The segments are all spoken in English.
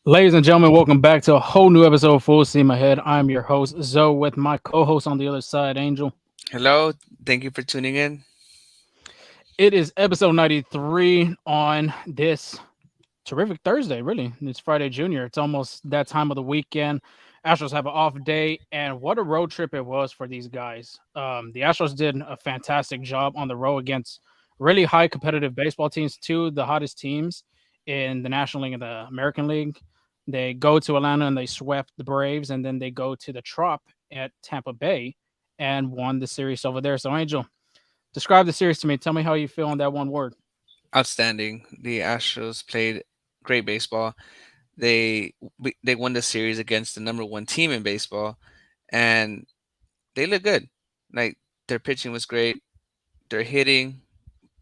Ladies and gentlemen, welcome back to a whole new episode of Full Steam Ahead. I'm your host, Zoe, with my co host on the other side, Angel. Hello, thank you for tuning in. It is episode 93 on this terrific Thursday, really. It's Friday Junior. It's almost that time of the weekend. Astros have an off day, and what a road trip it was for these guys. The Astros did a fantastic job on the road against really high competitive baseball teams, two of the hottest teams in the National League and the American League. They go to Atlanta and they swept the Braves, and then they go to the Trop at Tampa Bay and won the series over there. So, Angel, describe the series to me. Tell me how you feel in that one word. Outstanding. The Astros played great baseball. They won the series against the number one team in baseball, and they look good. Like their pitching was great. Their hitting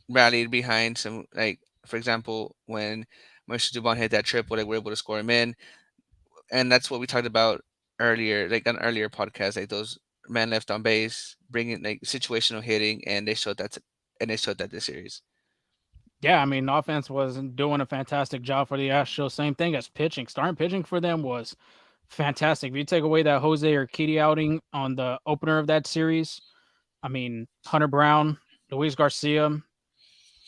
rallied behind some. Like for example, when Marsh hit that triple, they were able to score him in, and that's what we talked about earlier, like on earlier podcast, like those man left on base, bringing like situational hitting, and they showed that this series. Yeah, I mean, offense was doing a fantastic job for the Astros. Same thing as pitching. Starting pitching for them was fantastic. If you take away that Jose Urquidy outing on the opener of that series, I mean, Hunter Brown, Luis Garcia,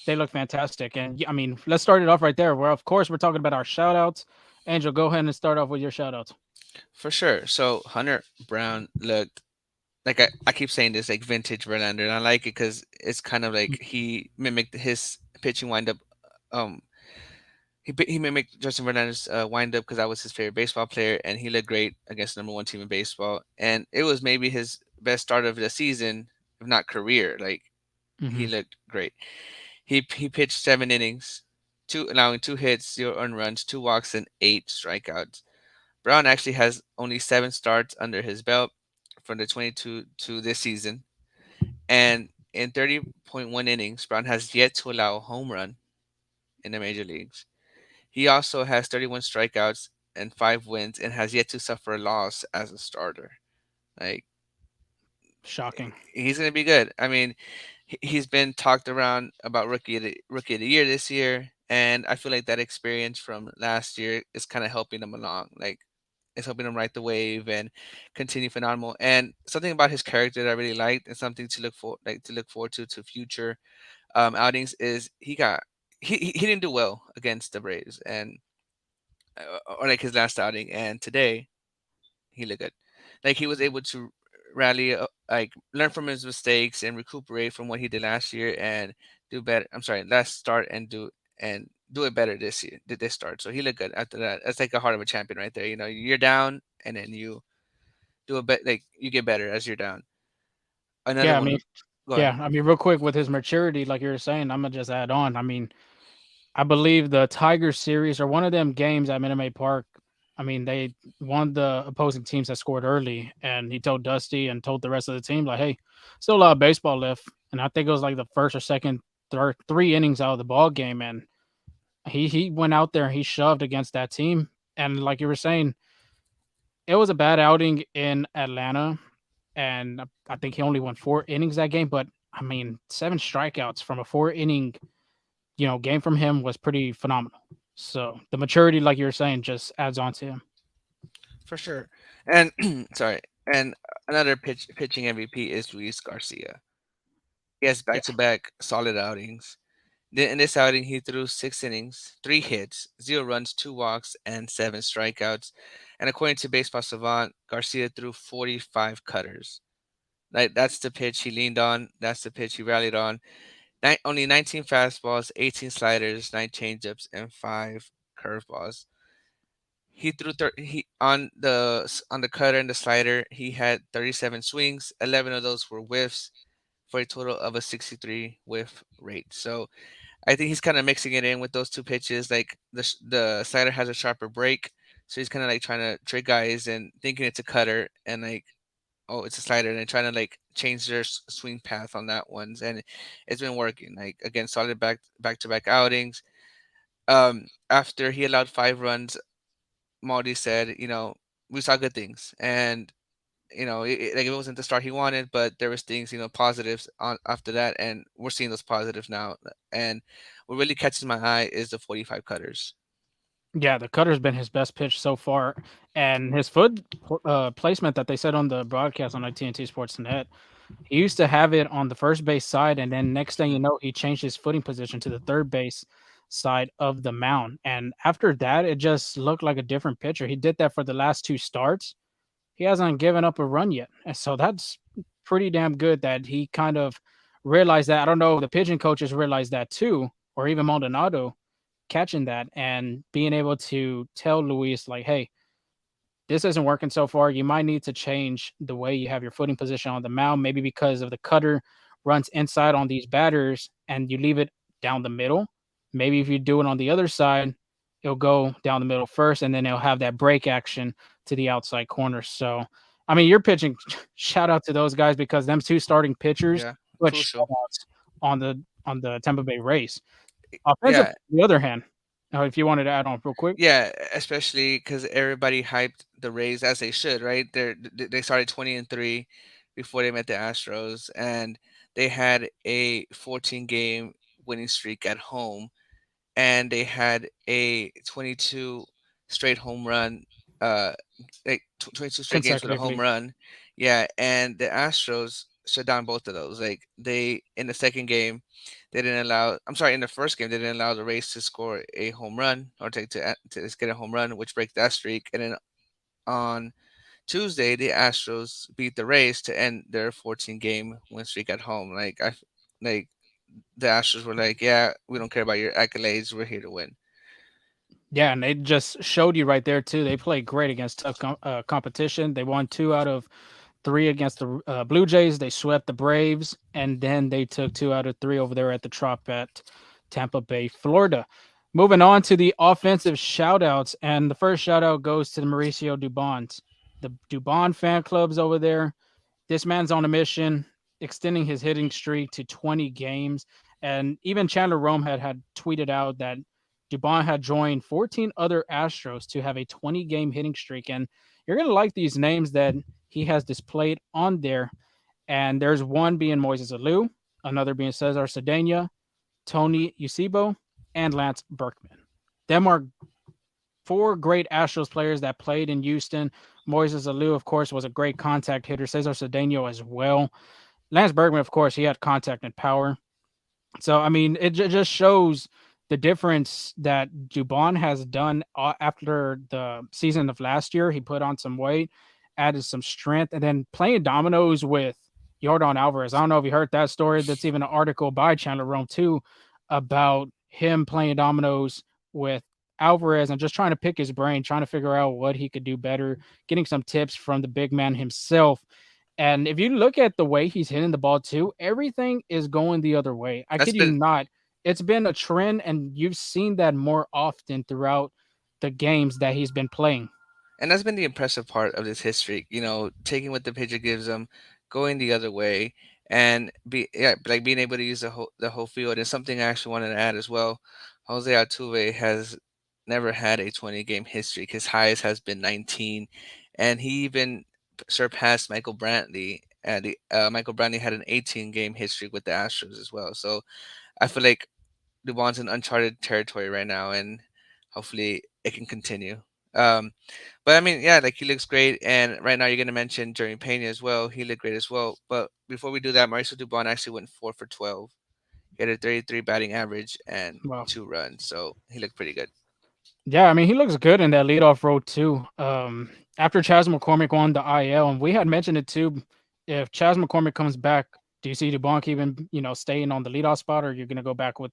they look fantastic. And I mean, let's start it off right there. Where, of course, we're talking about our shout outs. Angel, go ahead and start off with your shout outs. For sure. So Hunter Brown looked like I keep saying this like vintage Verlander, and I like it because it's kind of like he mimicked his pitching windup. Um, he mimicked Justin Verlander's windup because I was his favorite baseball player, and he looked great against the number one team in baseball. And it was maybe his best start of the season, if not career. Like Mm-hmm. he looked great. He pitched 7 innings, two allowing 2 hits, 0 earned runs, 2 walks, and 8 strikeouts. Brown actually has only 7 starts under his belt from the 22 to this season, and in 30.1 innings, Brown has yet to allow a home run in the major leagues. He also has 31 strikeouts and 5 wins, and has yet to suffer a loss as a starter. Like Shocking. he's gonna be good. I mean, he's been talked around about rookie of the year this year, and I feel like that experience from last year is kind of helping him along. Like it's helping him ride the wave and continue phenomenal. And something about his character that I really liked, and something to look forward to future outings is he didn't do well against the Braves and or like his last outing, and today he looked good. Like he was able to rally, like learn from his mistakes and recuperate from what he did last year and do better. I'm sorry, last start and do it better this year. Did this start? So he looked good after that. That's like a heart of a champion right there. You know, you're down and then you do a bet like you get better as you're down. Another Yeah, I one. mean, Go ahead. yeah, I mean, real quick with his maturity, like you were saying, I'm gonna just add on. I mean, I believe the Tigers series or one of them games at Minute Maid Park. I mean, they one of the opposing teams that scored early, and he told Dusty and told the rest of the team like, "Hey, still a lot of baseball left." And I think it was like the first or second, third, 3 innings out of the ball game, and he went out there and he shoved against that team. And like you were saying, it was a bad outing in Atlanta, and I think he only won 4 innings that game. But I mean, 7 strikeouts from a 4 inning game from him was pretty phenomenal. So the maturity, like you were saying, just adds on to him. For sure. And sorry. And another pitching MVP is Luis Garcia. He has Yeah. back to back solid outings. In this outing, he threw 6 innings, 3 hits, 0 runs, 2 walks, and 7 strikeouts. And according to Baseball Savant, Garcia threw 45 cutters. Like that's the pitch he leaned on. That's the pitch he rallied on. Only 19 fastballs, 18 sliders, 9 changeups, and 5 curveballs. He on the cutter and the slider. He had 37 swings. 11 of those were whiffs for a total of a 63 whiff rate. So I think he's kind of mixing it in with those two pitches. Like the slider has a sharper break, so he's kind of like trying to trick guys and thinking it's a cutter, and like oh it's a slider, and trying to like change their swing path on that ones, and it's been working. Like again, solid back to back outings. After he allowed 5 runs, Marty said, we saw good things, and like it wasn't the start he wanted, but there was things, positives on after that, and we're seeing those positives now. And what really catches my eye is the 45 cutters. Yeah, the cutter's been his best pitch so far, and his placement that they said on the broadcast on like TNT Sportsnet. He used to have it on the first base side, and then next thing you Hmm. know, he changed his footing position to the third base side of the mound. And after that, it just looked like a different pitcher. He did that for the last two starts. He hasn't given up a run yet. And so that's pretty damn good that he kind of realized that. I don't know, the pitching coaches realized that too, or even Maldonado catching that and being able to tell Luis, like, hey, this isn't working so far. You might need to change the way you have your footing position on the mound, maybe because of the cutter runs inside on these batters and you leave it down the middle. Maybe if you do it on the other side, it'll go down the middle first and then it'll have that break action to the outside corner. So, I mean, you're pitching. Shout out to those guys because them two starting pitchers Yeah, put crucial. shutouts on the Tampa Bay Rays. Offensive, Yeah, on the other hand, if you wanted to add on real quick, yeah, especially because everybody hyped the Rays as they should, right? They started 20-3 before they met the Astros, and they had a 14 game winning streak at home, and they had a 22 straight home run, uh, 22 straight games with a home consecutively. run. Yeah, and the Astros shut down both of those. Like they in the second game, they didn't allow. I'm sorry, in the first game, they didn't allow the Rays to score a home run or to just get a home run, which break that streak. And then on Tuesday, the Astros beat the Rays to end their 14 game win streak at home. Like the Astros were like, yeah, we don't care about your accolades. We're here to win. Yeah, and they just showed you right there too. They played great against tough competition. They won 2 out of 3 against the Blue Jays. They swept the Braves, and then they took 2 out of 3 over there at the Trop at Tampa Bay, Florida. Moving on to the offensive shoutouts, and the first shout out goes to the Mauricio Dubons. The Dubon fan clubs over there, this man's on a mission, extending his hitting streak to 20 games. And even Chandler Rome had tweeted out that Dubon had joined 14 other Astros to have a 20 game hitting streak. And you're going to like these names that he has displayed on there. And there's one being Moises Alou, another being Cesar Cedena, Tony Usibo, and Lance Berkman. Them are 4 great Astros players that played in Houston. Moises Alou, of course, was a great contact hitter. Cesar Cedeno as well. Lance Bergman, of course, he had contact and power. So I mean, it just shows the difference that Dubon has done after the season of last year. He put on some weight, added some strength, and then playing dominoes with Jordan Alvarez. I don't know if you heard that story. That's even an article by Chandler Rome too about him playing dominoes with Alvarez and just trying to pick his brain, trying to figure out what he could do better, getting some tips from the big man himself. And if you look at the way he's hitting the ball too, everything is going the other way. I That's kid you been not. It's been a trend, and you've seen that more often throughout the games that he's been playing. and that's been the impressive part of this history. You know, taking what the pitcher gives them, going the other way, and like being able to use the whole field. And something I actually wanted to add as well. Jose Altuve has never had a 20 game history. His highest has been 19, and he even surpassed Michael Brantley. And Michael Brantley had an 18 game history with the Astros as well. So I feel like Dubon's in uncharted territory right now, and hopefully it can continue. Um, but I mean, yeah, like he looks great, and right now you're gonna mention Jeremy Pena as well. He looked great as well. But before we do that, Mauricio Dubon actually went 4 for 12. He had a 33 batting average and Well, 2 runs, so he looked pretty good. yeah, I mean, he looks good in that leadoff role too. After Chas McCormick on the IL, and we had mentioned it too. If Chas McCormick comes back, do you see Dubon even staying on the leadoff spot, or you're going to go back with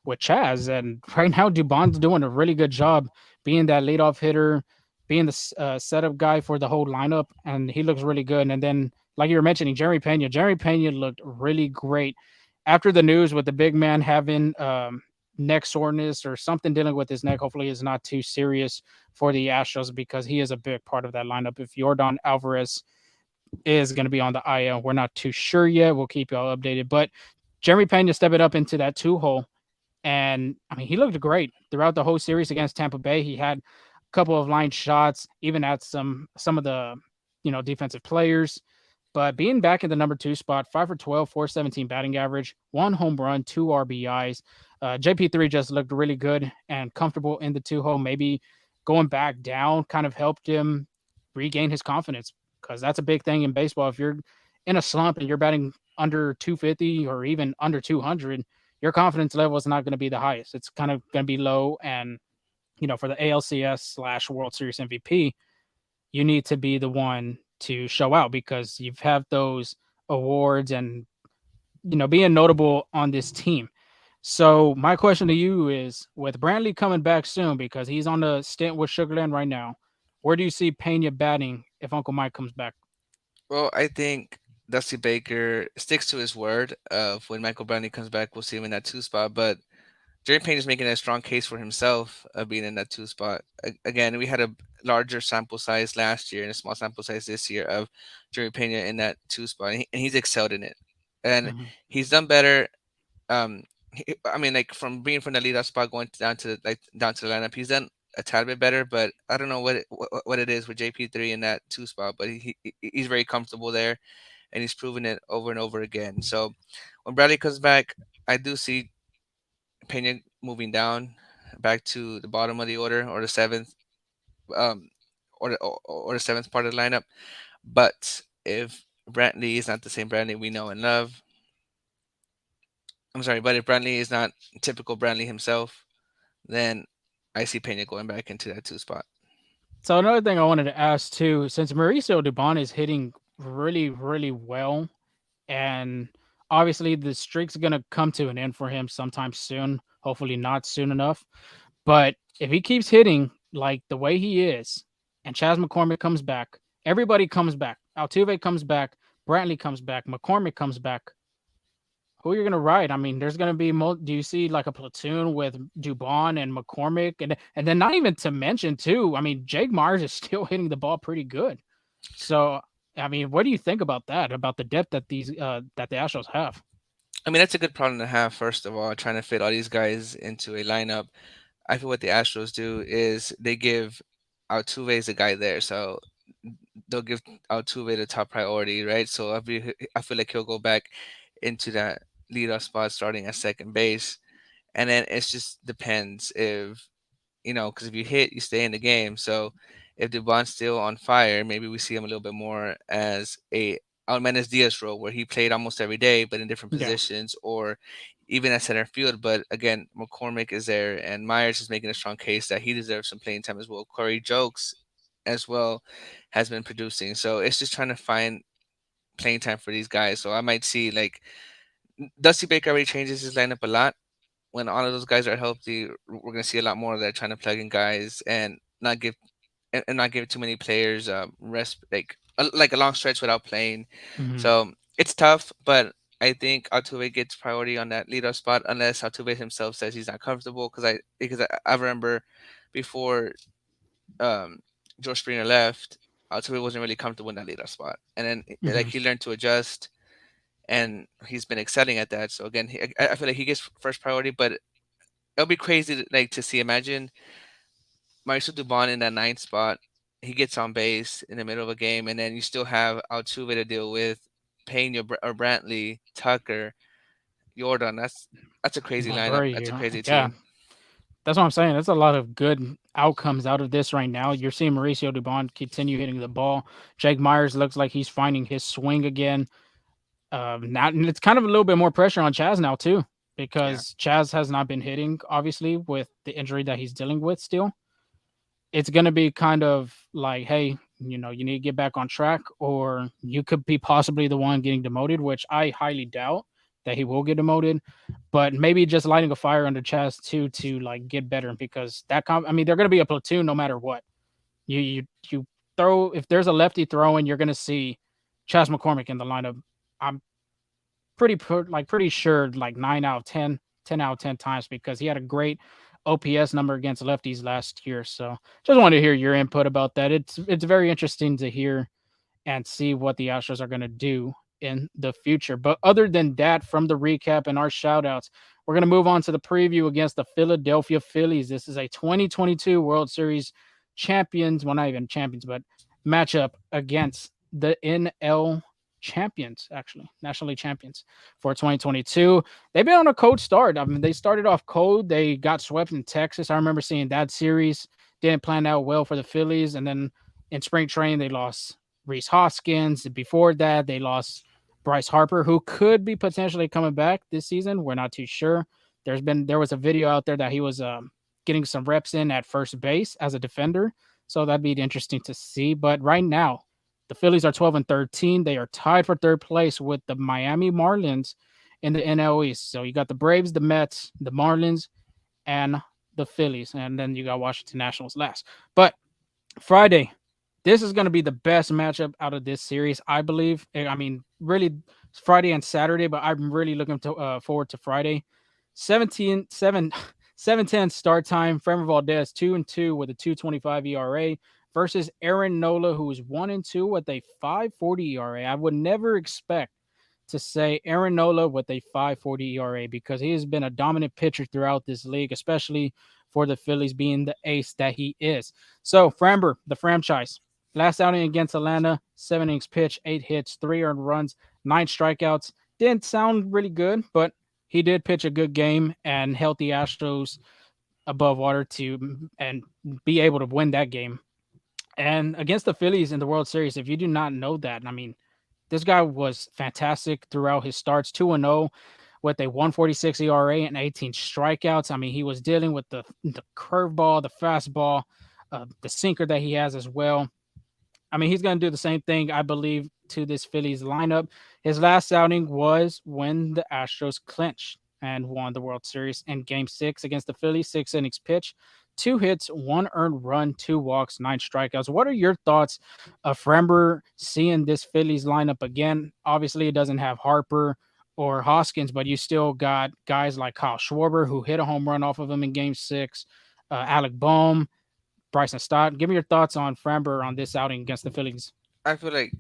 Chaz? And right now, Dubon's doing a really good job being that leadoff hitter, being the setup guy for the whole lineup, and he looks really good. And then, like you were mentioning, Jerry Pena looked really great after the news with the big man having neck soreness or something dealing with his neck. Hopefully, it's not too serious for the Astros because he is a big part of that lineup. If Jordan Alvarez is going to be on the IL, we're not too sure yet. We'll keep y'all updated. But Jeremy Pena stepping up into that 2 hole. And I mean, he looked great throughout the whole series against Tampa Bay. He had a couple of line shots, even at some of the defensive players. But being back in the number two spot, 5 for 12, 417 batting average, one home run, two RBIs. JP3 just looked really good and comfortable in the two hole. Maybe going back down kind of helped him regain his confidence because that's a big thing in baseball. If you're in a slump and you're batting under 250 or even under 200, your confidence level is not going to be the highest. It's kind of going to be low. And, for the ALCS / World Series MVP, you need to be the one to show out because you've had those awards and being notable on this team. So my question to you is, with Brantley coming back soon because he's on the stint with Sugarland right now, where do you see Pena batting if Uncle Mike comes back? Well, I think Dusty Baker sticks to his word of when Michael Brantley comes back, we'll see him in that two spot. But Jerry Payne is making a strong case for himself of being in that two spot. Again, we had a larger sample size last year and a small sample size this year of Jerry Pena in that two spot, and he's excelled in it. And Mhm. he's done better. I mean, like from being from the leadoff spot going down to down to the lineup, he's done a tad bit better. But I don't know what it is with JP3 in that two spot, but he's very comfortable there, and he's proven it over and over again. So when Bradley comes back, I do see Pena moving down back to the bottom of the order or the seventh, um, or the seventh part of the lineup. But if Brantley is not the same Brantley we know and love, I'm sorry, but if Brantley is not typical Brantley himself, then I see Pena going back into that two spot. So another thing I wanted to ask too, since Mauricio Dubon is hitting really, really well, and obviously the streak's gonna come to an end for him sometime soon. Hopefully not soon enough. But if he keeps hitting like the way he is, and Chas McCormick comes back, everybody comes back. Altuve comes back, Brantley comes back, McCormick comes back. Who you're gonna ride? I mean, there's gonna be. Do you see like a platoon with Dubon and McCormick, and then not even to mention too? I mean, Jake Myers is still hitting the ball pretty good. So, I mean, what do you think about that? About the depth that the Astros have? I mean, that's a good problem to have, first of all, trying to fit all these guys into a lineup. I feel what the Astros do is they give Altuve is the guy there. So they'll give Altuve the top priority, right? So I feel like he'll go back into that leadoff spot starting at second base. And then it just depends if because if you hit, you stay in the game. So if Dubon's still on fire, maybe we see him a little bit more as a Almenis Diaz role where he played almost every day, but in different Yeah. positions, or even at center field. But again, McCormick is there, and Myers is making a strong case that he deserves some playing time as well. Corey Jokes as well has been producing. So it's just trying to find playing time for these guys. So I might see like Dusty Baker already changes his lineup a lot when all of those guys are healthy. We're gonna see a lot more of that trying to plug in guys and not give too many players rest like a long stretch without playing. Hmm. So it's tough, but I think Altuve gets priority on that leadoff spot unless Altuve himself says he's not comfortable. I remember before um, George Springer left, Altuve wasn't really comfortable in that leadoff spot, and then like Hmm. he learned to adjust, and he's been excelling at that. So again, I feel like he gets first priority, but it'll be crazy to see. Imagine Mauricio Dubon in that ninth spot. He gets on base in the middle of a game, and then you still have Altuve to deal with, Payne or Brantley, Tucker, Jordan. That's a crazy lineup. Very, That's a crazy yeah. team. That's what I'm saying. There's a lot of good outcomes out of this right now. You're seeing Mauricio Dubon continue hitting the ball. Jake Myers looks like he's finding his swing again. Now and it's kind of a little bit more pressure on Chaz now too, Yeah. because Chaz has not been hitting obviously with the injury that he's dealing with still. It's going to be kind of like, hey, you need to get back on track, or you could be possibly the one getting demoted, which I highly doubt that he will get demoted. But maybe just lighting a fire under Chaz too to like get better because I mean, they're going to be a platoon no matter what. You throw if there's a lefty throwing, you're going to see Chaz McCormick in the lineup. I'm pretty sure like 9 out of 10, 10 out of 10 times because he had a great OPS number against lefties last year. So just wanted to hear your input about that. It's very interesting to hear and see what the Astros are going to do in the future. But other than that, from the recap and our shout outs, we're going to move on to the preview against the Philadelphia Phillies. This is a 2022 World Series champions, well, not even champions, but matchup against the NL. champions, actually, National League champions for 2022. They've been on a cold start. I mean, they started off cold. They got swept in Texas. I remember seeing that series. Didn't plan out well for the Phillies. And then in spring training, they lost Reese Hoskins. Before that, they lost Bryce Harper, who could be potentially coming back this season. We're not too sure. There was a video out there that he was getting some reps in at first base as a defender. So that'd be interesting to see. But right now, the Phillies are 12 and 13. They are tied for third place with the Miami Marlins in the NL East. So you got the Braves, the Mets, the Marlins, and the Phillies. And then you got Washington Nationals last. But Friday, this is going to be the best matchup out of this series, I believe. I mean, really, Friday and Saturday, but I'm really looking forward to Friday. 7:10 start time. Framber Valdez 2-2 with a 2.25 ERA versus Aaron Nola, who is 1-2 with a 5.40 ERA. I would never expect to say Aaron Nola with a 5.40 ERA because he has been a dominant pitcher throughout this league, especially for the Phillies being the ace that he is. So, Framber, the franchise, last outing against Atlanta, 7 innings pitch, 8 hits, 3 earned runs, 9 strikeouts. Didn't sound really good, but he did pitch a good game and held the Astros above water to and be able to win that game. And against the Phillies in the World Series, if you do not know that, I mean, this guy was fantastic throughout his starts, 2-0 with a 1.46 ERA and 18 strikeouts. I mean, he was dealing with the curveball, the fastball, the sinker that he has as well. I mean, he's going to do the same thing, I believe, to this Phillies lineup. His last outing was when the Astros clinched and won the World Series in Game 6 against the Phillies, 6 innings pitch, 2 hits, 1 earned run, 2 walks, 9 strikeouts. What are your thoughts of Frember seeing this Phillies lineup again? Obviously, it doesn't have Harper or Hoskins, but you still got guys like Kyle Schwarber, who hit a home run off of him in Game 6, Alec Bohm, Bryson Stott. Give me your thoughts on Framber on this outing against the Phillies. I feel like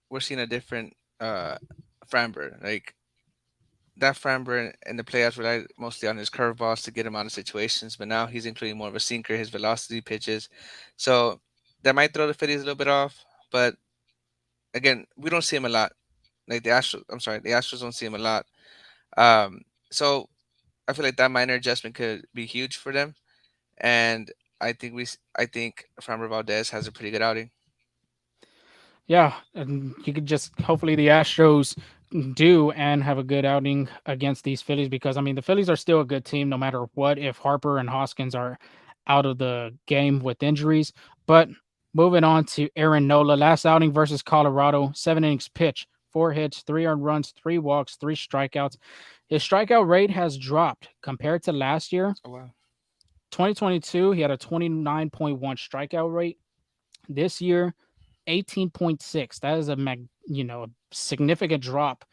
we're seeing a different Framber. Like that Framber in the playoffs relied mostly on his curveballs to get him out of situations, but now he's including more of a sinker, his velocity pitches. So that might throw the Phillies a little bit off. But again, we don't see him a lot. Like the Astros don't see him a lot. Um, so I feel like that minor adjustment could be huge for them. And I think Framber Valdez has a pretty good outing. Yeah, and you could just hopefully the Astros do and have a good outing against these Phillies because I mean the Phillies are still a good team no matter what if Harper and Hoskins are out of the game with injuries. But moving on to Aaron Nola, last outing versus Colorado, 7 innings pitch, 4 hits, 3 earned runs, 3 walks, 3 strikeouts. His strikeout rate has dropped compared to last year. Oh wow. 2022, he had a 29.1 strikeout rate. This year, 18.6. That is a significant drop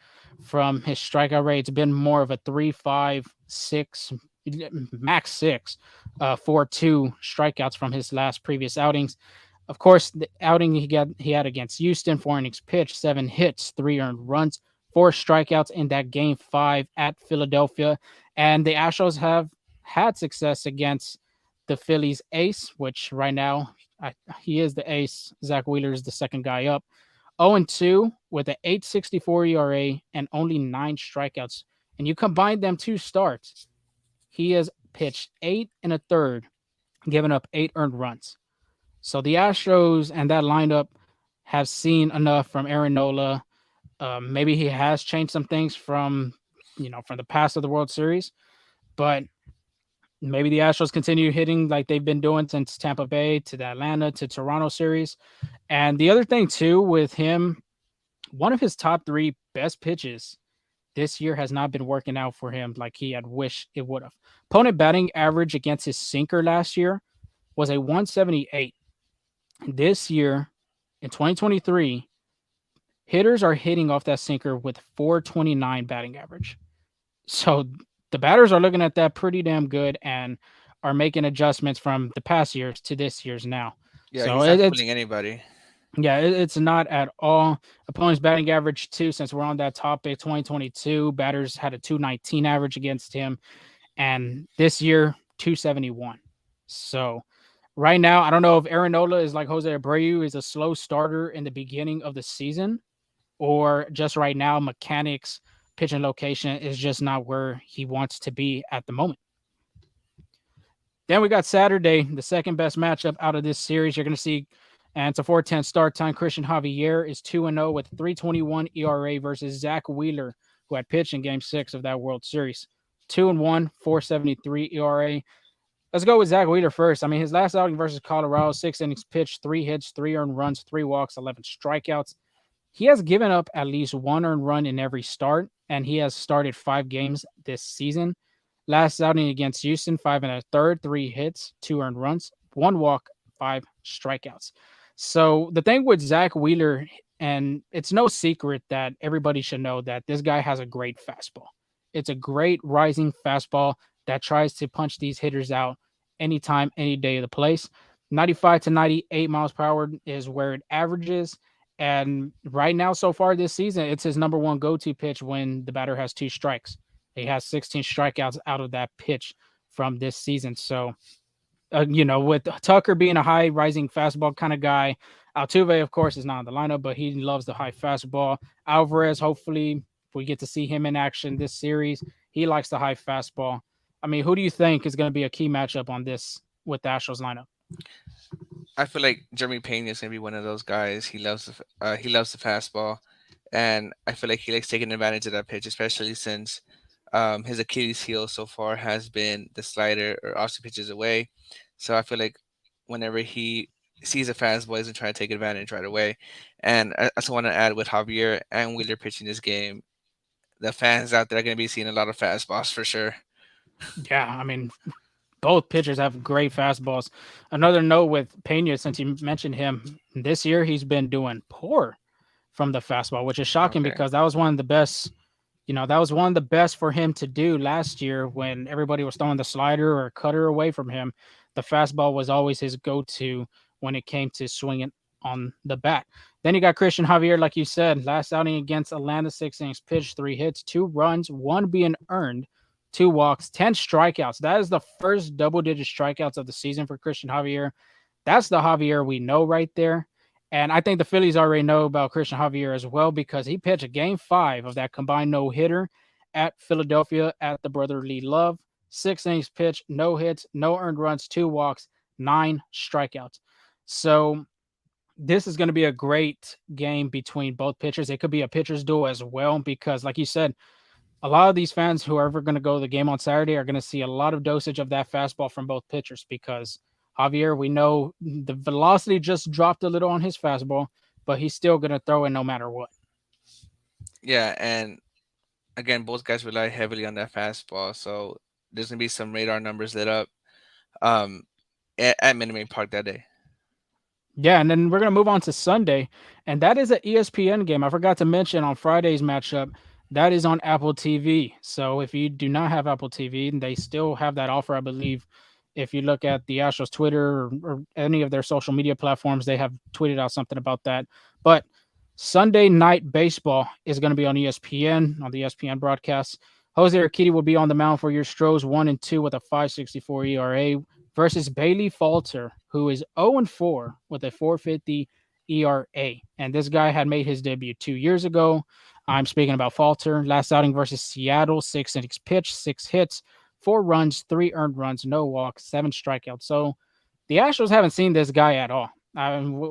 from his strikeout rate. It's been more of a 3.56, max 6, 4.2 strikeouts from his last previous outings. Of course, the outing he had against Houston, 4 innings pitched, 7 hits, 3 earned runs, 4 strikeouts in that game 5 at Philadelphia. And the Astros have had success against the Phillies ace, which right now he is the ace. Zach Wheeler is the second guy up. 0-2 with an 8.64 ERA and only 9 strikeouts. And you combine them 2 starts, he has pitched 8 1/3, giving up 8 earned runs. So the Astros and that lineup have seen enough from Aaron Nola. Maybe he has changed some things from the past of the World Series, but maybe the Astros continue hitting like they've been doing since Tampa Bay to the Atlanta to Toronto series. And the other thing too with him, one of his top 3 best pitches this year has not been working out for him like he had wished it would have. Opponent batting average against his sinker last year was a 178. This year in 2023, hitters are hitting off that sinker with 429 batting average. So the batters are looking at that pretty damn good and are making adjustments from the past years to this year's now. Yeah, So he's not it's fooling anybody. it's not at all. Opponent's batting average too. Since we're on that topic, 2022 batters had a 219 average against him, and this year 271. So right now, I don't know if Aaron Nola is like Jose Abreu, is a slow starter in the beginning of the season, or just right now, mechanics, pitching location is just not where he wants to be at the moment. Then we got Saturday, the second best matchup out of this series. You're going to see, and it's a 4:10 start time. Christian Javier is 2-0 with 3.21 ERA versus Zach Wheeler, who had pitched in Game 6 of that World Series. 2-1, 4.73 ERA. Let's go with Zach Wheeler first. I mean, his last outing versus Colorado, 6 innings pitched, 3 hits, 3 earned runs, 3 walks, 11 strikeouts. He has given up at least 1 earned run in every start, and he has started 5 games this season. Last outing against Houston, 5 1/3, 3 hits, 2 earned runs, 1 walk, 5 strikeouts. So the thing with Zach Wheeler, and it's no secret that everybody should know that this guy has a great fastball. It's a great rising fastball that tries to punch these hitters out anytime, any day of the place. 95 to 98 miles per hour is where it averages. And right now, so far this season, it's his number one go to pitch when the batter has 2 strikes. He has 16 strikeouts out of that pitch from this season. So, with Tucker being a high rising fastball kind of guy, Altuve, of course, is not in the lineup, but he loves the high fastball. Alvarez, hopefully, if we get to see him in action this series, he likes the high fastball. I mean, who do you think is going to be a key matchup on this with the Astros lineup? I feel like Jeremy Pena is gonna be one of those guys. He loves the fastball, and I feel like he likes taking advantage of that pitch, especially since his Achilles heel so far has been the slider or offset pitches away. So I feel like whenever he sees a fastball, he's gonna try to take advantage right away. And I also want to add with Javier and Wheeler pitching this game, the fans out there are gonna be seeing a lot of fastballs for sure. Yeah, I mean, both pitchers have great fastballs. Another note with Pena, since you mentioned him, this year he's been doing poor from the fastball, which is shocking Okay. because that was one of the best. That was one of the best for him to do last year when everybody was throwing the slider or cutter away from him. The fastball was always his go to when it came to swinging on the bat. Then you got Christian Javier, like you said, last outing against Atlanta, 6 innings pitched, 3 hits, 2 runs, one being earned, 2 walks, 10 strikeouts. That is the first double digit strikeouts of the season for Christian Javier. That's the Javier we know right there. And I think the Phillies already know about Christian Javier as well because he pitched a game 5 of that combined no hitter at Philadelphia at the Brotherly Love. 6 innings pitched, no hits, no earned runs, 2 walks, 9 strikeouts. So this is going to be a great game between both pitchers. It could be a pitcher's duel as well because, like you said, a lot of these fans who are ever going to go to the game on Saturday are going to see a lot of dosage of that fastball from both pitchers because Javier, we know the velocity just dropped a little on his fastball, but he's still going to throw it no matter what. Yeah, and again, both guys rely heavily on that fastball, so there's gonna be some radar numbers lit up um at Minute Maid Park that day. Yeah, and then we're gonna move on to Sunday, and that is an ESPN game. I forgot to mention on Friday's matchup that is on Apple TV. So if you do not have Apple TV, they still have that offer, I believe. If you look at the Astros Twitter or any of their social media platforms, they have tweeted out something about that. But Sunday night baseball is going to be on ESPN on the ESPN broadcast. Jose Urquidy will be on the mound for your Stros 1-2 with a 5.64 ERA versus Bailey Falter, who is 0-4 with a 4.50 ERA. And this guy had made his debut 2 years ago. I'm speaking about Falter. Last outing versus Seattle, 6 innings pitched, 6 hits, 4 runs, 3 earned runs, no walks, 7 strikeouts. So the Astros haven't seen this guy at all.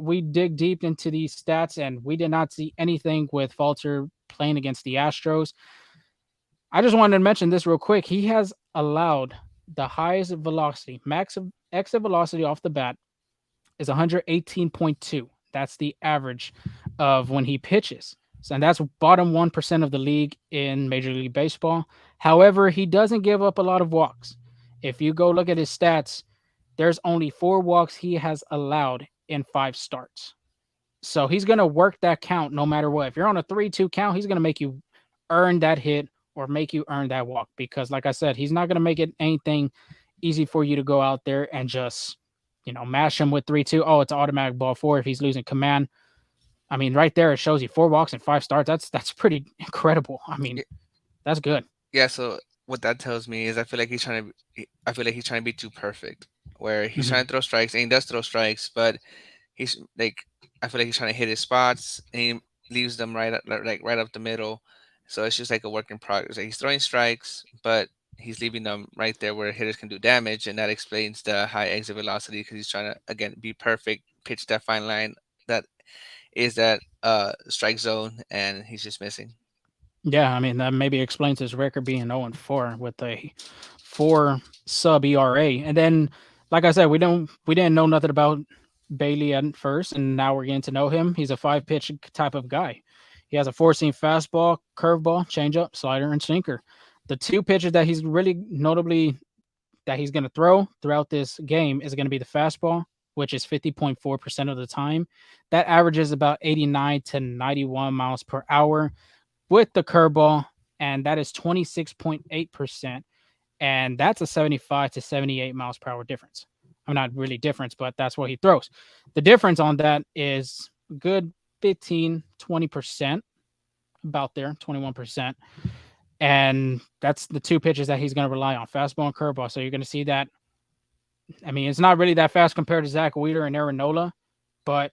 We dig deep into these stats, and we did not see anything with Falter playing against the Astros. I just wanted to mention this real quick. He has allowed the highest velocity, max of exit velocity off the bat is 118.2. That's the average of when he pitches. So, and that's bottom 1% of the league in Major League Baseball. However, he doesn't give up a lot of walks. If you go look at his stats, there's only 4 walks he has allowed in 5 starts. So he's going to work that count no matter what. If you're on a 3-2 count, he's going to make you earn that hit or make you earn that walk because, like I said, he's not going to make it anything easy for you to go out there and just, mash him with 3-2. Oh, it's an automatic ball four if he's losing command. I mean, right there, it shows you 4 walks and 5 starts. That's pretty incredible. I mean, Y- that's good. Yeah, so what that tells me is I feel like he's trying to be too perfect, where he's Mhm. trying to throw strikes and he does throw strikes, but he's like I feel like he's trying to hit his spots, and leaves them like right up the middle. So it's just like a work in progress. Like he's throwing strikes, but he's leaving them right there where hitters can do damage, and that explains the high exit velocity because he's trying to again be perfect, pitch that fine line that is that strike zone, and he's just missing. Yeah, I mean that maybe explains his record being 0-4 with a 4 sub ERA. And then, like I said, we didn't know nothing about Bailey at first, and now we're getting to know him. He's a five pitch type of guy. He has a four seam fastball, curveball, changeup, slider, and sinker. The two pitches that he's really notably that he's going to throw throughout this game is going to be the fastball, which is 50.4% of the time. That averages about 89 to 91 miles per hour with the curveball, and that is 26.8%. And that's a 75 to 78 miles per hour difference. I'm not really difference, but that's what he throws. The difference on that is good 15, 20%, about there, 21%. And that's the two pitches that he's going to rely on, fastball and curveball. So you're going to see that. I mean, it's not really that fast compared to Zach Wheeler and Aaron Nola, but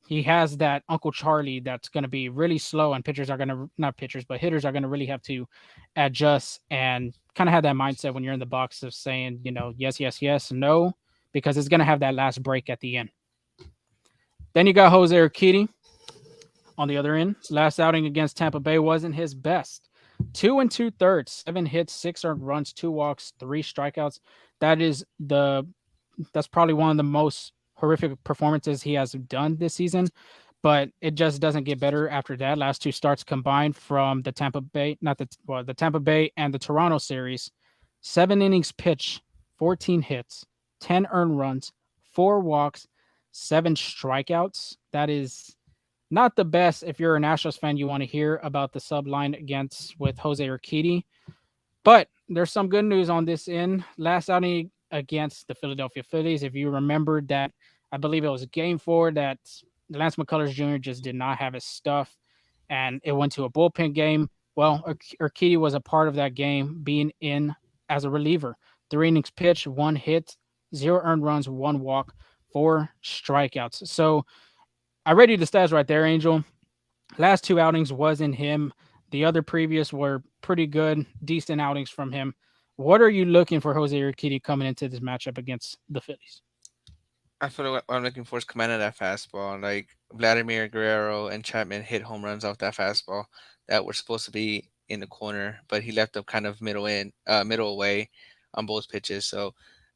he has that Uncle Charlie that's going to be really slow, and pitchers are going to not pitchers, but hitters are going to really have to adjust and kind of have that mindset when you're in the box of saying, yes, yes, yes, no, because it's going to have that last break at the end. Then you got Jose Urquidy on the other end. Last outing against Tampa Bay wasn't his best. 2 2/3, 7 hits, 6 earned runs, 2 walks, 3 strikeouts. That is that's probably one of the most horrific performances he has done this season. But it just doesn't get better after that. Last two starts combined from the Tampa Bay, not the well, the Tampa Bay and the Toronto series, 7 innings pitched, 14 hits, 10 earned runs, 4 walks, 7 strikeouts. That is not the best if you're an Astros fan. You want to hear about the subline against with Jose Urquidy. But there's some good news on this end. Last outing against the Philadelphia Phillies, if you remember that, I believe it was game 4 that Lance McCullers Jr. just did not have his stuff, and it went to a bullpen game. Well, Urquidy was a part of that game, being in as a reliever. 3 innings pitched, 1 hit, 0 earned runs, 1 walk, 4 strikeouts. So I read you the stats right there, Angel. Last two outings wasn't him. The other previous were pretty good, decent outings from him. What are you looking for Jose Urquidy coming into this matchup against the Phillies? I feel like what I'm looking for is command of that fastball. Like Vladimir Guerrero and Chapman hit home runs off that fastball that were supposed to be in the corner, but he left them kind of middle away on both pitches. So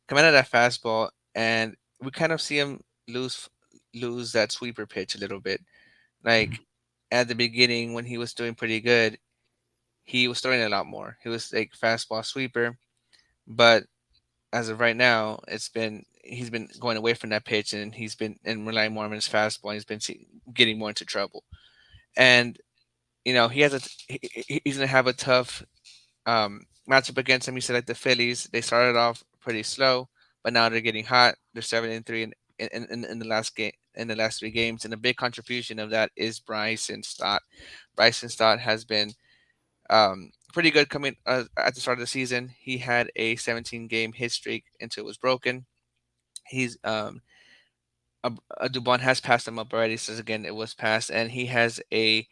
command of that fastball, and we kind of see him lose lose that sweeper pitch a little bit. Like at the beginning when he was doing pretty good, he was throwing it a lot more. He was like fastball sweeper, but as of right now, he's been going away from that pitch, and he's been and relying more on his fastball. And he's been getting more into trouble, and he has he's gonna have a tough matchup against him. He said like the Phillies, they started off pretty slow, but now they're getting hot. They're 7-3 in the last game. In the last 3 games, and a big contribution of that is Bryson Stott. Bryson Stott has been pretty good coming at the start of the season. He had a 17-game hit streak until it was broken. He's Dubon has passed him up already. Says again, it was passed, and he has a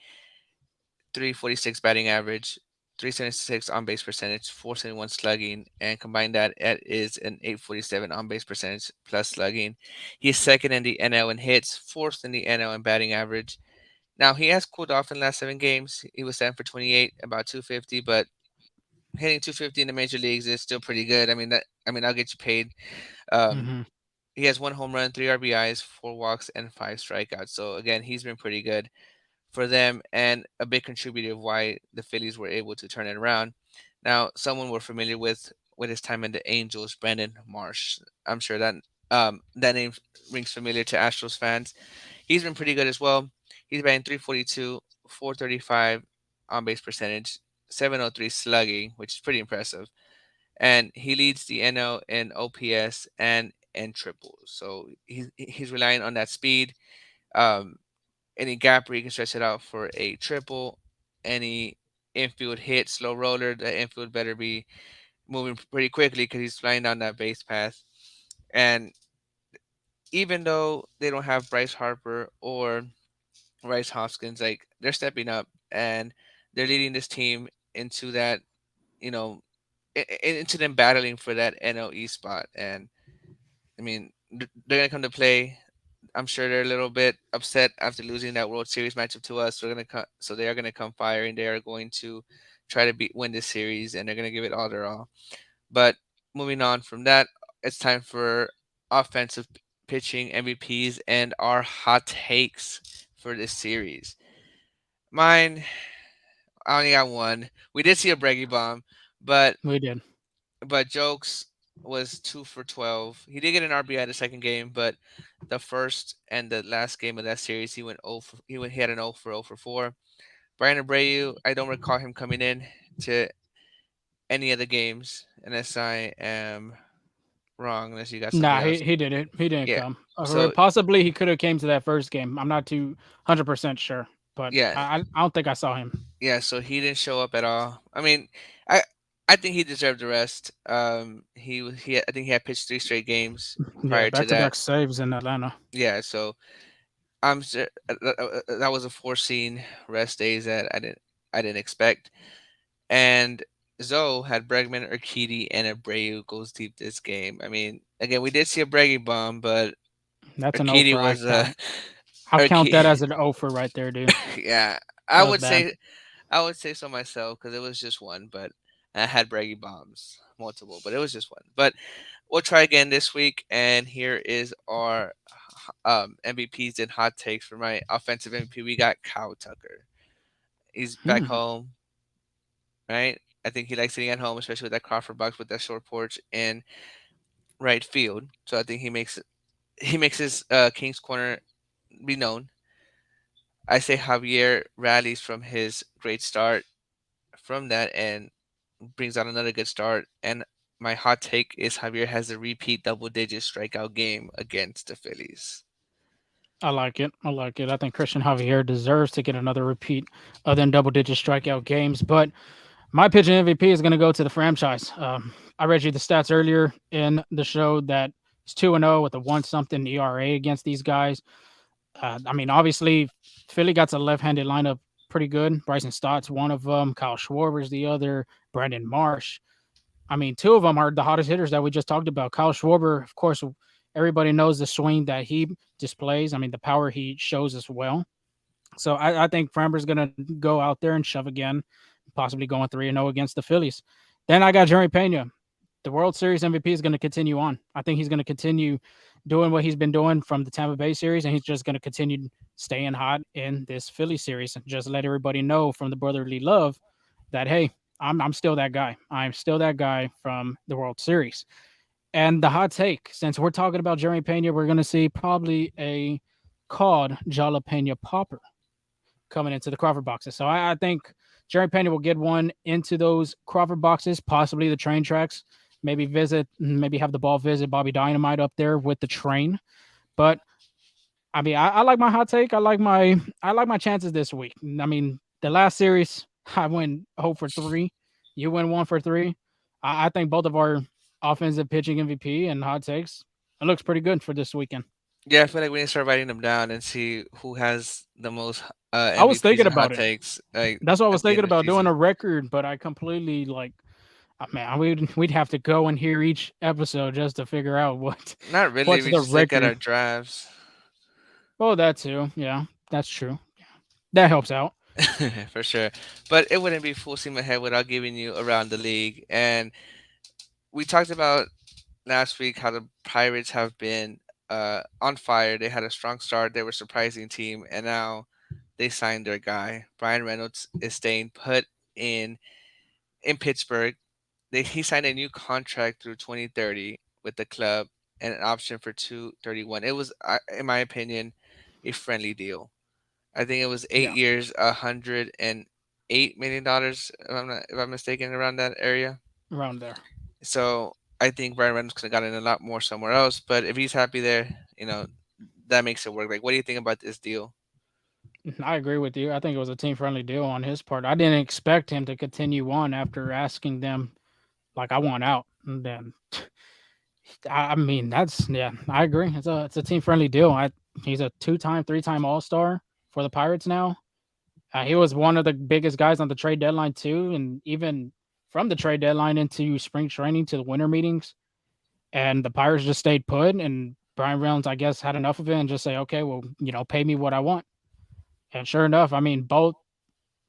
346 batting average, 376 on base percentage, 471 slugging, and combine that, it is an 847 on base percentage plus slugging. He's second in the NL in hits, fourth in the NL in batting average. Now he has cooled off in the last 7 games. He was 7 for 28, about 250, but hitting 250 in the major leagues is still pretty good. I mean that. I mean, I'll get you paid. Um, Mm-hmm. he has 1 home run, 3 RBIs, 4 walks, and 5 strikeouts. So again, he's been pretty good for them, and a big contributor of why the Phillies were able to turn it around. Now, someone we're familiar with his time in the Angels, Brandon Marsh. I'm sure that that name rings familiar to Astros fans. He's been pretty good as well. He's batting 342, 435 on base percentage, 703 slugging, which is pretty impressive. And he leads the NL in OPS and in triples. So he's relying on that speed. Um, any gap where you can stretch it out for a triple, any infield hit, slow roller, the infield better be moving pretty quickly because he's flying down that base path. And even though they don't have Bryce Harper or Rice Hoskins, like they're stepping up and they're leading this team into that, you know, into them battling for that NLE spot. And I mean, they're gonna come to play. I'm sure they're a little bit upset after losing that World Series matchup to us. So they are gonna come firing. They are going to try to win this series, and they're gonna give it all their all. But moving on from that, it's time for offensive pitching MVPs and our hot takes for this series. Mine, I only got one. We did see a Breggy bomb, but We did. Jokes was 2 for 12. He did get an RBI the second game, but the first and the last game of that series, he went 0 for, he had an 0 for 4. Brian Abreu, I don't recall him coming in to any of the games, unless I am wrong, unless you got something Nah, else. he didn't. He didn't Yeah. come. So Possibly he could have came to that first game. I'm not too 100% sure, but yeah, I don't think I saw him. yeah. So he didn't show up at all. I mean, I I think he deserved the rest. I think he had pitched 3 straight games Yeah, prior to back to that. back saves in Atlanta. Yeah. So that was a foreseen rest days that I didn't expect. And Zoe had Bregman, Urquidy, and Abreu goes deep this game. I mean, again, we did see a Breggy bomb, but That's an O Urquidy for I was count. I'll count Urquidy. that as an O for right there, dude. Yeah, That was bad. I would say so myself because it was just one, but I had Breggy bombs multiple, but it was just one. But we'll try again this week, and here is our MVPs and hot takes for my offensive MVP. We got Kyle Tucker. He's back Hmm. home, right? I think he likes sitting at home, especially with that Crawford box with that short porch in right field. So I think he makes his King's Corner be known. I say Javier rallies from his great start from that and brings out another good start. And my hot take is Javier has a repeat double-digit strikeout game against the Phillies. I like it. I like it. I think Christian Javier deserves to get another repeat of them double digit strikeout games. But my pitching MVP is going to go to the franchise. I read you the stats earlier in the show that it's 2-0 with a 1 something ERA against these guys. I mean, obviously, Philly got a left handed lineup pretty good. Bryson Stott's one of them, Kyle Schwarber's the other, Brandon Marsh. I mean, two of them are the hottest hitters that we just talked about. Kyle Schwarber, of course, everybody knows the swing that he displays. I mean, the power he shows as well. So I think Framber's going to go out there and shove again, possibly going 3-0 against the Phillies. Then I got Jerry Pena. The World Series MVP is going to continue on. I think he's going to continue doing what he's been doing from the Tampa Bay series, and he's just going to continue staying hot in this Philly series and just let everybody know from the brotherly love that, hey, I'm still that guy. I'm still that guy from the World Series. And the hot take, since we're talking about Jeremy Pena, we're going to see probably a called jalapeno popper coming into the Crawford boxes. So I think Jerry Pena will get one into those Crawford boxes, possibly the train tracks. Maybe have the ball visit Bobby Dynamite up there with the train. But I mean, I like my hot take. I like my chances this week. I mean, the last series I went 0 for 3. You went 1 for 3. I think both of our offensive pitching MVP and hot takes. It looks pretty good for this weekend. Yeah, I feel like we need to start writing them down and see who has the most I was MVPs thinking and hot about it. takes like That's what I was at the thinking end of the about doing season. a record, but I completely like man, we'd have to go and hear each episode just to figure out Not really. what's We the just look at record. our drafts. Oh, that too. Yeah, that's true. That helps out. For sure. But it wouldn't be full steam ahead without giving you around the league. And we talked about last week how the Pirates have been on fire. They had a strong start. They were a surprising team, and now they signed their guy. Brian Reynolds is staying put in Pittsburgh. He signed a new contract through 2030 with the club and an option for 231. It was, in my opinion, a friendly deal. I think it was Yeah, 8 years, $108 million. If I'm mistaken, around that area. around there. So I think Brian Reynolds could have gotten a lot more somewhere else. But if he's happy there, that makes it work. Like, what do you think about this deal? I agree with you. I think it was a team friendly deal on his part. I didn't expect him to continue on after asking them like I want out. And then I mean that's yeah, I agree. It's a team friendly deal. He's a 2-time, 3-time All Star. for the Pirates now. He was one of the biggest guys on the trade deadline too, and even from the trade deadline into spring training to the winter meetings. And the Pirates just stayed put, and Brian Reynolds, I guess, had enough of it and just say, okay, well, pay me what I want. And sure enough, I mean, both.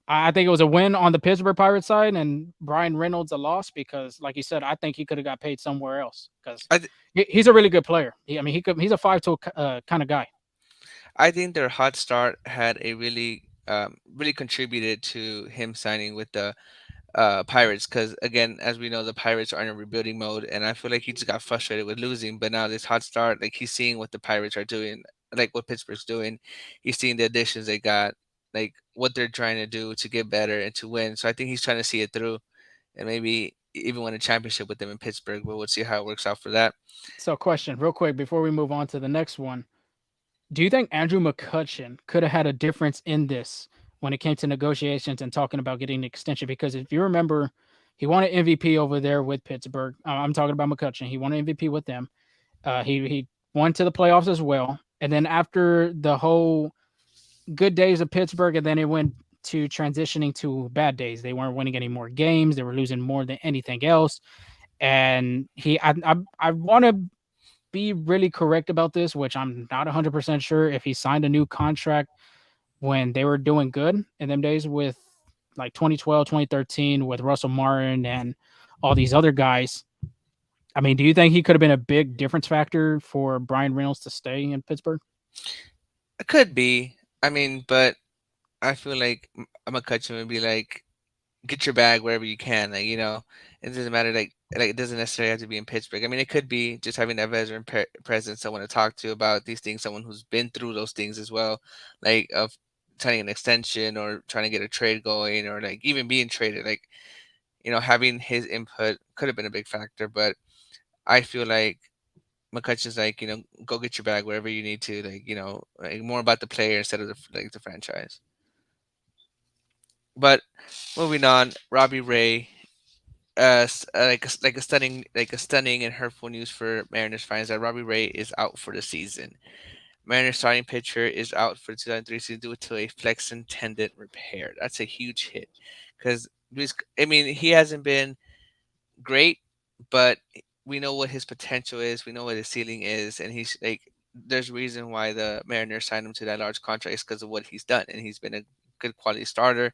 I think it was a win on the Pittsburgh Pirates side, and Brian Reynolds a loss because, like you said, I think he could have got paid somewhere else because I th- he's a really good player. I mean, he's a 5 tool kind of guy. I think their hot start had a really contributed to him signing with the Pirates because again, as we know, the Pirates are in a rebuilding mode, and I feel like he just got frustrated with losing. But now this hot start, like he's seeing what the Pirates are doing, like what Pittsburgh's doing. He's seeing the additions they got, like what they're trying to do to get better and to win. So I think he's trying to see it through, and maybe even win a championship with them in Pittsburgh. But we'll see how it works out for that. So, question, real quick, before we move on to the next one, do you think Andrew McCutchen could have had a difference in this when it came to negotiations and talking about getting an extension? Because if you remember, he won an MVP over there with Pittsburgh. I'm talking about McCutchen. He won an MVP with them. He went to the playoffs as well. And then after the whole good days of Pittsburgh, and then it went to transitioning to bad days. They weren't winning any more games. They were losing more than anything else. And I want to be really correct about this, which I'm not 100% sure if he signed a new contract when they were doing good in them days with like 2012, 2013 with Russell Martin and all these other guys. I mean, do you think he could have been a big difference factor for Brian Reynolds to stay in Pittsburgh? It could be. I mean, but I feel like McCutcheon would be like, get your bag wherever you can. Like it doesn't matter. Like it doesn't necessarily have to be in Pittsburgh. I mean, it could be just having that veteran presence, someone to talk to about these things, someone who's been through those things as well, like of signing an extension or trying to get a trade going or like even being traded. Like having his input could have been a big factor. But I feel like McCutcheon's like go get your bag wherever you need to. Like like more about the player instead of the franchise. But moving on, Robbie Ray like a stunning and hurtful news for Mariners fans that Robbie Ray is out for the season. Mariners starting pitcher is out for the 2003 season due to a flexor tendon repair. That's a huge hit because I mean he hasn't been great, but we know what his potential is. We know what his ceiling is, and he's like there's a reason why the Mariners signed him to that large contract is because of what he's done, and he's been a good quality starter.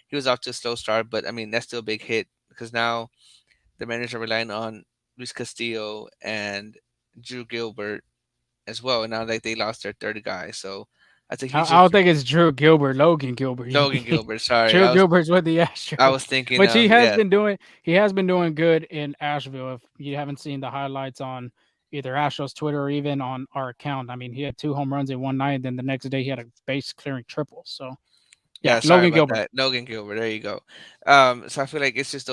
He was off to a slow start, but I mean that's still a big hit because now the Mariners are relying on Luis Castillo and Drew Gilbert as well. And now like they lost their third guy, so that's a huge I hit don't for think it's Drew Gilbert, Logan Gilbert. You Logan mean Gilbert. Sorry, Drew Gilbert's with the I Astros, was thinking which of yeah, he has been doing good in Asheville. If you haven't seen the highlights on either Astros Twitter or even on our account, I mean, he had 2 home runs in one night. Then the next day he had a base clearing triple. So yeah, yeah. Sorry Logan about Gilbert. that, Logan Gilbert. There you go. So I feel like it's just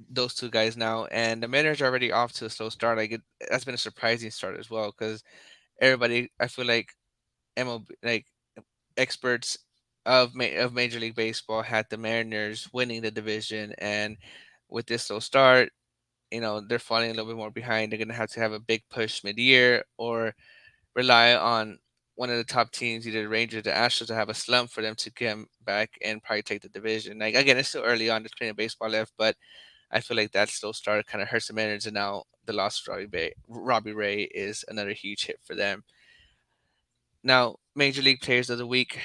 those two guys now, and the Mariners are already off to a slow start. That's been a surprising start as well because everybody, I feel like MLB like experts of Major League Baseball had the Mariners winning the division, and with this slow start, they're falling a little bit more behind. They're gonna have to have a big push mid-year or rely on one of the top teams, either the Rangers or the Astros, to have a slump for them to come back and probably take the division. Like again, it's still early on. There's plenty of baseball left, but I feel like that slow start kind of hurts the Mariners, and now the loss of Robbie Ray is another huge hit for them. Now, Major League Players of the Week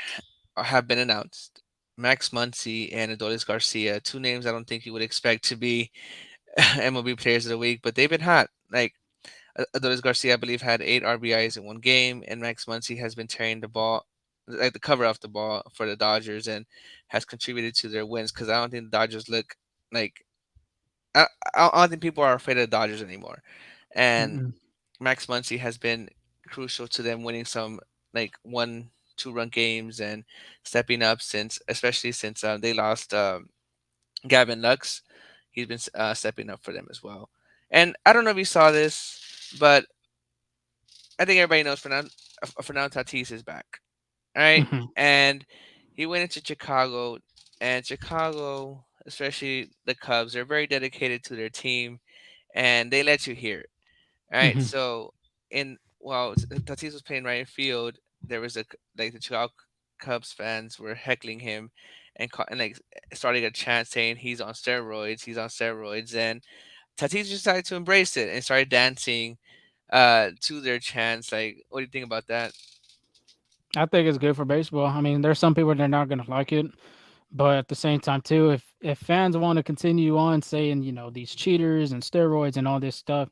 have been announced. Max Muncy and Adolis Garcia, two names I don't think you would expect to be MLB Players of the Week, but they've been hot. Like Adolis Garcia, I believe, had 8 RBIs in one game, and Max Muncy has been tearing the ball, like the cover off the ball for the Dodgers, and has contributed to their wins. Because I don't think the Dodgers look like I, I don't think people are afraid of the Dodgers anymore, and Mm-mm. Max Muncy has been crucial to them winning some like 1 2 run games and stepping up especially since they lost Gavin Lux. He's been stepping up for them as well. And I don't know if you saw this, but I think everybody knows Fernando Tatis is back. All right, Mm-hmm. and he went into Chicago, and Chicago, especially the Cubs, are very dedicated to their team, and they let you hear it. All right, Mm-hmm. so in while Tatis was playing right field, there was like the Chicago Cubs fans were heckling him and like starting a chant saying he's on steroids, and Tatis decided to embrace it and started dancing to their chants. Like, what do you think about that? I think it's good for baseball. I mean, there's some people that are not gonna like it, but at the same time too, if fans want to continue on saying, these cheaters and steroids and all this stuff,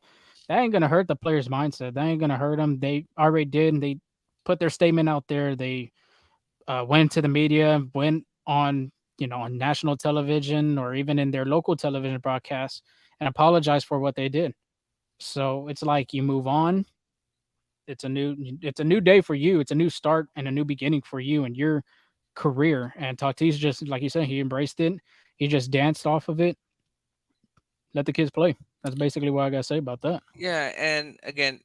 that ain't gonna hurt the player's mindset. That ain't gonna hurt them. They already did, and they put their statement out there. They went to the media, went on, on national television or even in their local television broadcasts and apologized for what they did. So it's like you move on. It's a new day for you. It's a new start and a new beginning for you and your career. And Tatis just like you said, he embraced it. He just danced off of it. Let the kids play. That's basically what I gotta say about that. Yeah, and again,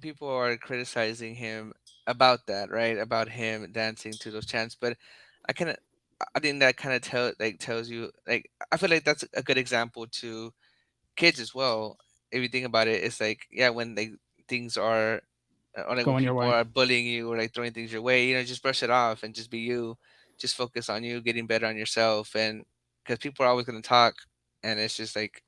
people are criticizing him about that, right? About him dancing to those chants, but I kind of, I think that kind of tells you, like, I feel like that's a good example to kids as well. If you think about it, it's like, yeah, when like things are, or like when Going your people way. are bullying you or like throwing things your way, just brush it off and just be you. Just focus on you getting better on yourself, and because people are always gonna talk, and it's just like,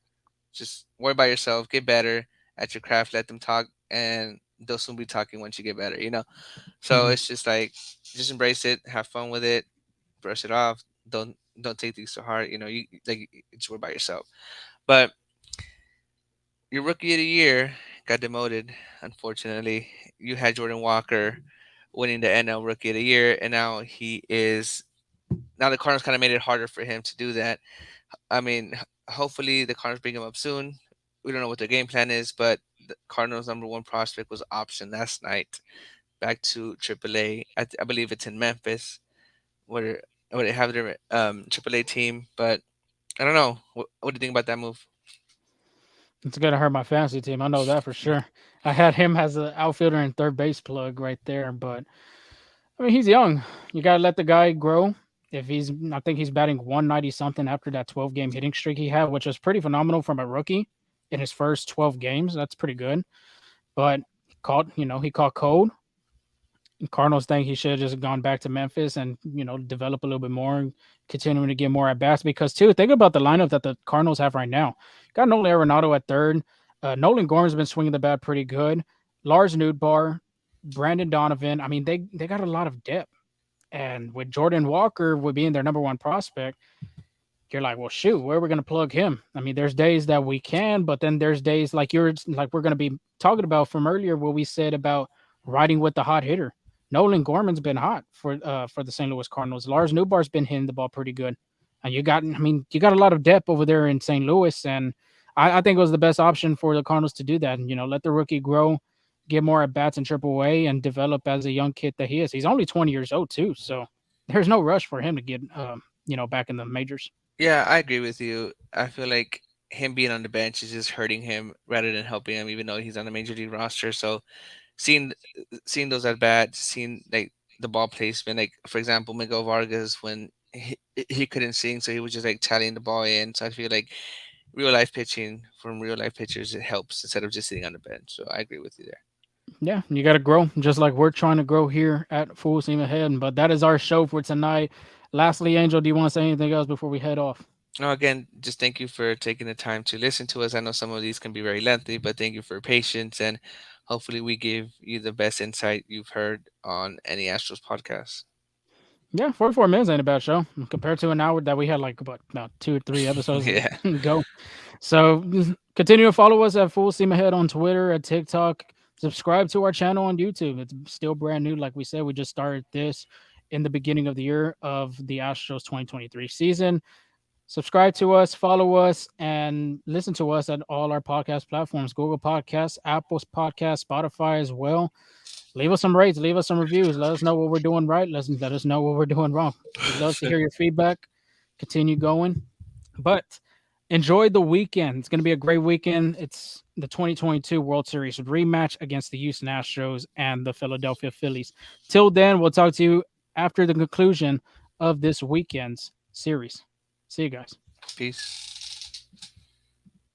just worry about yourself, get better at your craft, let them talk, and they'll soon be talking once you get better. So Hmm. it's just like, just embrace it, have fun with it, brush it off. Don't take things to heart. You like, just worry about yourself. But your rookie of the year got demoted. Unfortunately, you had Jordan Walker winning the NL Rookie of the Year, and now the Cardinals kind of made it harder for him to do that. I mean, hopefully the Cardinals bring him up soon. We don't know what their game plan is, but the Cardinals' number one prospect was optioned last night back to AAA. I believe it's in Memphis, where they have their AAA team. But I don't know. What do you think about that move? It's gonna hurt my fantasy team. I know that for sure. I had him as an outfielder and third base plug right there, but I mean he's young. You gotta let the guy grow. I think he's batting 190 something after that 12-game hitting streak he had, which was pretty phenomenal from a rookie in his first 12 games. That's pretty good. But he caught cold. Cardinals think he should have just gone back to Memphis and develop a little bit more, and continuing to get more at bats. Because too, think about the lineup that the Cardinals have right now. Got Nolan Arenado at third. Nolan Gorman's been swinging the bat pretty good. Lars Nootbaar, Brandon Donovan. I mean, they got a lot of depth. And with Jordan Walker would being their number one prospect, you're like, well, shoot, where are we going to plug him? I mean, there's days that we can, but then there's days like we're going to be talking about from earlier, what we said about riding with the hot hitter. Nolan Gorman's been hot for the St. Louis Cardinals. Lars Newbar's been hitting the ball pretty good, and you got a lot of depth over there in St. Louis, and I think it was the best option for the Cardinals to do that. And let the rookie grow, get more at bats in Triple A, and develop as a young kid that he is. He's only 20 years old too, so there's no rush for him to get back in the majors. Yeah, I agree with you. I feel like him being on the bench is just hurting him rather than helping him, even though he's on the major league roster. So seeing seeing those at bats, seeing like the ball placement, like for example, Miguel Vargas when he couldn't sing, so he was just like tallying the ball in. So I feel like real life pitching from real life pitchers, it helps instead of just sitting on the bench. So I agree with you there. Yeah, you got to grow, just like we're trying to grow here at Full Steam Ahead. But that is our show for tonight. Lastly, Angel, do you want to say anything else before we head off? No, again, just thank you for taking the time to listen to us. I know some of these can be very lengthy, but thank you for your patience, and hopefully we give you the best insight you've heard on any Astros podcast. Yeah, 44 minutes ain't a bad show compared to an hour that we had like about 2 or 3 episodes Yeah, go. So continue to follow us at Full Steam Ahead on Twitter, at TikTok. Subscribe to our channel on YouTube. It's still brand new. Like we said, we just started this in the beginning of the year of the Astros 2023 season. Subscribe to us, follow us, and listen to us at all our podcast platforms: Google Podcasts, Apple's Podcast, Spotify as well. Leave us some rates, leave us some reviews. Let us know what we're doing right. Let us know what we're doing wrong. We love to hear your feedback. Continue going. But enjoy the weekend. It's going to be a great weekend. It's the 2022 World Series rematch against the Houston Astros and the Philadelphia Phillies. Till then, we'll talk to you after the conclusion of this weekend's series. See you guys. peace.